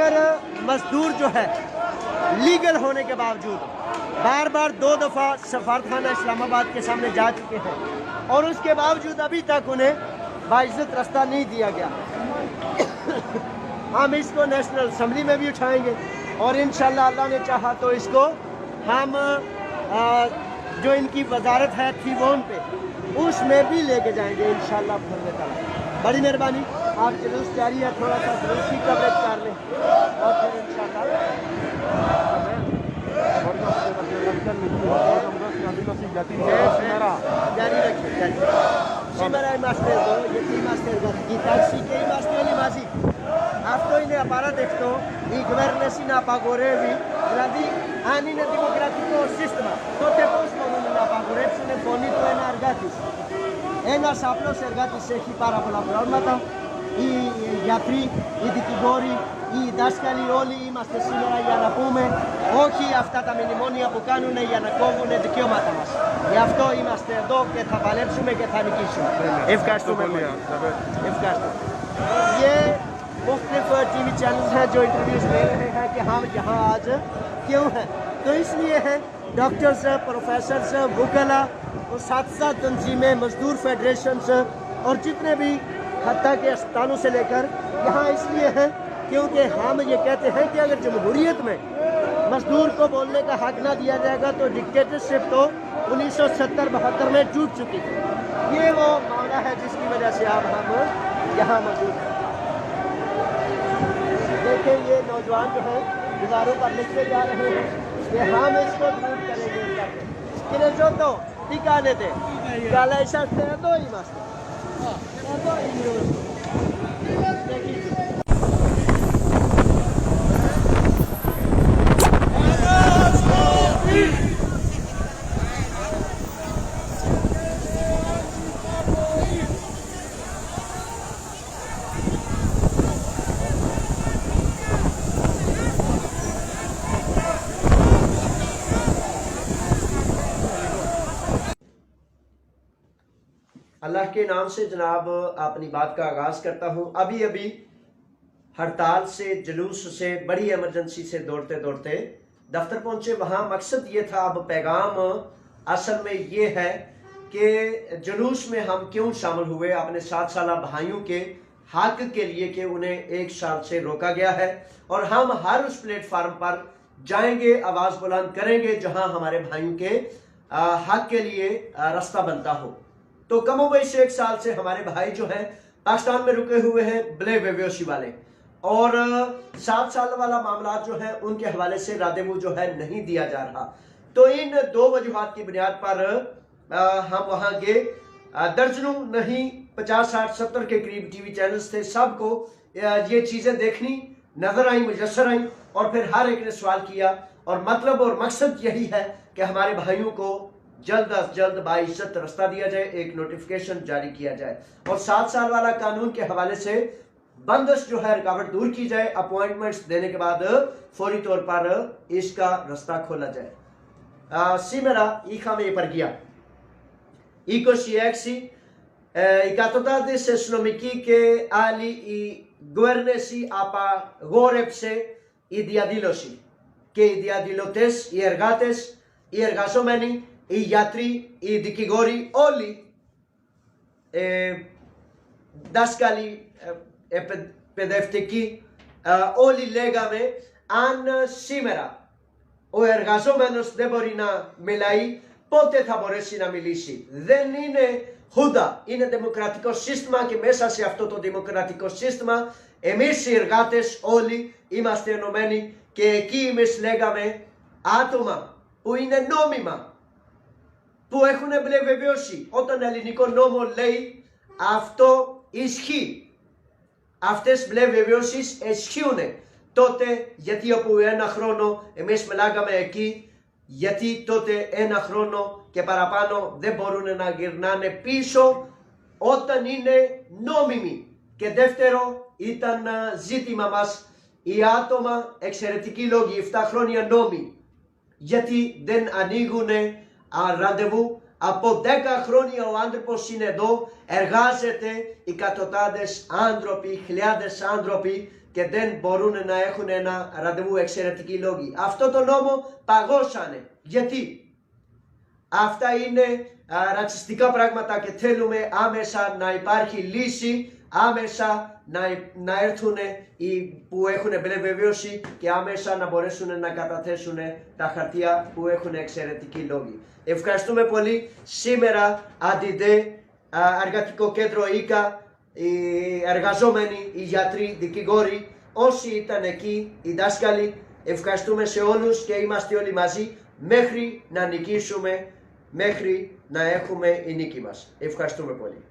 मगर मजदूर जो है लीगल होने के बावजूद बार बार 2 दफ़ा सफारतखाना इस्लामाबाद के सामने जा चुके हैं और उसके बावजूद अभी तक उन्हें बाइज्जत रास्ता नहीं दिया गया। हम इसको नेशनल असम्बली में भी उठाएंगे और इंशाल्लाह अल्लाह ने चाहा तो इसको हम जो इनकी वजारत है थी वो उन पे उसमें भी लेके जाएंगे इंशाल्लाह फजल ताला। बड़ी मेहरबानी, आप जुलूस जारी है, थोड़ा सा जुलूस की कवरेज कर लें और फिर इंशाल्लाह जारी रखिए। Σήμερα είμαστε εδώ γιατί είμαστε εργατική τάξη και είμαστε όλοι μαζί. Αυτό είναι απαράδεκτο η κυβέρνηση να απαγορεύει, δηλαδή αν είναι δημοκρατικό σύστημα, τότε πώς μπορούν να απαγορεύσουν φωνή του ένα εργάτη. Ένας απλός εργάτης έχει πάρα πολλά πράγματα, οι γιατροί, οι δικηγόροι, οι δάσκαλοι, όλοι είμαστε σήμερα για να πούμε όχι αυτά τα μνημόνια που κάνουν για να κόβουν δικαιώματα μας. Γι' αυτό είμαστε εδώ και θα παλέψουμε και θα νικήσουμε. Ευχαριστούμε πολύ. Ευχαριστώ. ये मुख्तलिफ टीवी चैनल हैं जो इंटरव्यूज ले रहे हैं कि हम यहाँ आज क्यों हैं, तो इसलिए हैं डॉक्टर्स, प्रोफेसर्स, वकला और साथ साथ तंजीमें, मजदूर फेडरेशन और जितने भी हत्या के अस्पतालों से लेकर यहाँ इसलिए हैं क्योंकि हम ये कहते हैं कि अगर जमहूरियत में मजदूर को बोलने का हक ना दिया जाएगा तो डिक्टेटरशिप तो 1970-72 में टूट चुकी थी। ये वो मामला है जिसकी वजह से अब हम यहाँ मौजूद हैं। देखें ये नौजवान जो हैं दीवारों पर लिखते जा रहे हैं कि हम इसको दूर करेंगे कि जो तो टिकाने दे काला ऐसा तो ही मस्त अल्लाह के नाम से जनाब अपनी बात का आगाज करता हूँ। अभी अभी हड़ताल से, जुलूस से, बड़ी इमरजेंसी से दौड़ते दौड़ते दफ्तर पहुंचे। वहां मकसद ये था, अब पैगाम असल में ये है कि जुलूस में हम क्यों शामिल हुए अपने 7 साला भाइयों के हक के लिए कि उन्हें 1 साल से रोका गया है और हम हर उस प्लेटफार्म पर जाएंगे, आवाज बुलंद करेंगे जहां हमारे भाइयों के हक के लिए रास्ता बनता हो। तो कमोबेश 1 साल से हमारे भाई जो हैं पाकिस्तान में रुके हुए हैं, ब्ले बेव्योशी वाले, और 7 साल वाला मामला जो है उनके हवाले से रादेवू जो है नहीं दिया जा रहा। तो इन 2 वजूहात की बुनियाद पर हम वहां गए। दर्जनों नहीं 50, 60, 70 के करीब टीवी चैनल्स थे। सबको ये चीजें देखनी नजर आई, मुयस्सर आई और फिर हर एक ने सवाल किया और मतलब और मकसद यही है कि हमारे भाइयों को जल्द अज जल्द बाइज्जत रास्ता दिया जाए, एक नोटिफिकेशन जारी किया जाए और 7 साल वाला कानून के हवाले से बंदिश जो है, रुकावट दूर की जाए। अपॉइंटमेंट्स देने के बाद फौरी तौर पर इसका रास्ता खोला जाए। Σήμερα είχαμε υπαργία. 26 εκατοντάδες αστυνομικοί και άλλοι η κυβέρνηση απαγόρεψε η διαδήλωση και οι διαδηλωτές, οι εργάτες, οι εργαζόμενοι, οι γιατροί, οι δικηγόροι, όλοι δάσκαλοι, εκπαιδευτικοί, όλοι λέγαμε αν σήμερα ο εργαζόμενος δεν μπορεί να μιλάει, πότε θα μπορέσει να μιλήσει? Δεν είναι χούντα, είναι δημοκρατικό σύστημα και μέσα σε αυτό το δημοκρατικό σύστημα εμείς οι εργάτες όλοι είμαστε ενωμένοι και εκεί εμείς λέγαμε άτομα που είναι νόμιμα, που έχουν βεβαιώσει, όταν ελληνικό νόμο λέει αυτό ισχύει, αυτές βεβαιώσεις ισχύουν, τότε γιατί από 1 χρόνο εμείς μιλάγαμε εκεί, γιατί τότε 1 χρόνο και παραπάνω δεν μπορούν να γυρνάνε πίσω όταν είναι νόμιμοι? Και δεύτερο ήταν ζήτημα μας οι άτομα εξαιρετικοί λόγοι, 7 χρόνια νόμοι, γιατί δεν ανοίγουν ραντεβού? Από 10 χρόνια ο άνθρωπος είναι εδώ, εργάζεται, εκατοντάδες άνθρωποι, χιλιάδες άνθρωποι και δεν μπορούν να έχουν ένα ραντεβού εξαιρετικοί λόγοι. Αυτό το νόμο παγώσανε. Γιατί? Αυτά είναι ρατσιστικά πράγματα και θέλουμε άμεσα να υπάρχει λύση, άμεσα να έρθουν οι που έχουν βεβαίωση και άμεσα να μπορέσουν να καταθέσουν τα χαρτιά που έχουν εξαιρετικοί λόγοι. Ευχαριστούμε πολύ. Σήμερα αντιδέ εργατικό κέντρο ΙΚΑ, οι εργαζόμενοι, οι γιατροί, δικηγόροι, όσοι ήταν εκεί, οι δάσκαλοι, ευχαριστούμε σε όλους και είμαστε όλοι μαζί μέχρι να νικήσουμε, μέχρι να έχουμε η νίκη μας. Ευχαριστούμε πολύ.